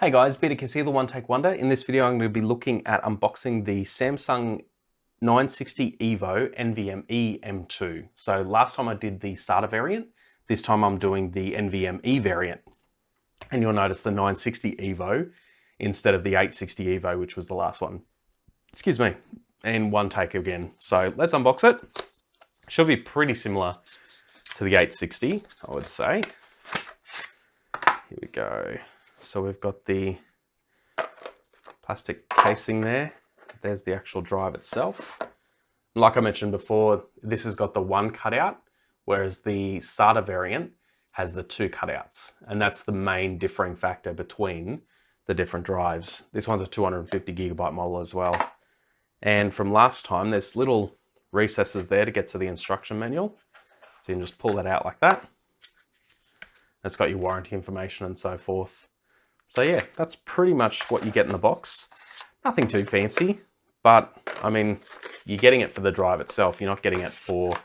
Hey guys, Beardicus here, the One Take Wonder. In this video, I'm going to be looking at unboxing the Samsung 960 EVO NVMe M2. So last time I did the SATA variant, this time I'm doing the NVMe variant. And you'll notice the 960 EVO instead of the 860 EVO, which was the last one. Excuse me, and one take again. So let's unbox it. Should be pretty similar to the 860, I would say. Here we go. So we've got the plastic casing there. There's the actual drive itself. Like I mentioned before, this has got the one cutout, whereas the SATA variant has the two cutouts. And that's the main differing factor between the different drives. This one's a 250 gigabyte model as well. And from last time, there's little recesses there to get to the instruction manual. So you can just pull that out like that. It's got your warranty information and so forth. So yeah, that's pretty much what you get in the box. Nothing too fancy, but I mean, you're getting it for the drive itself. You're not getting it for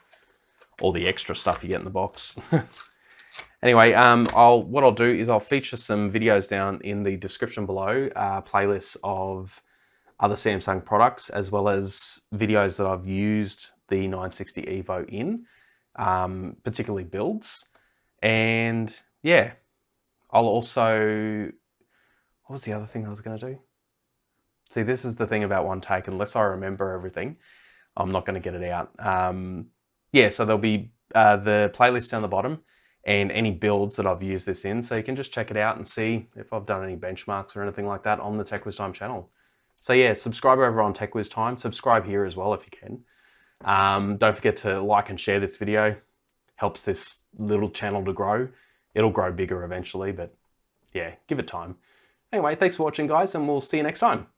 all the extra stuff you get in the box. Anyway, what I'll do is I'll feature some videos down in the description below, playlists of other Samsung products, as well as videos that I've used the 960 EVO in, particularly builds. And yeah, I'll also, what was the other thing I was going to do? See, this is the thing about one take. Unless I remember everything, I'm not going to get it out. Yeah, so there'll be the playlist down the bottom and any builds that I've used this in. So you can just check it out and see if I've done any benchmarks or anything like that on the TechWizTime channel. So yeah, subscribe over on TechWizTime. Subscribe here as well if you can. Don't forget to like and share this video. Helps this little channel to grow. It'll grow bigger eventually, but yeah, give it time. Anyway, thanks for watching, guys, and we'll see you next time.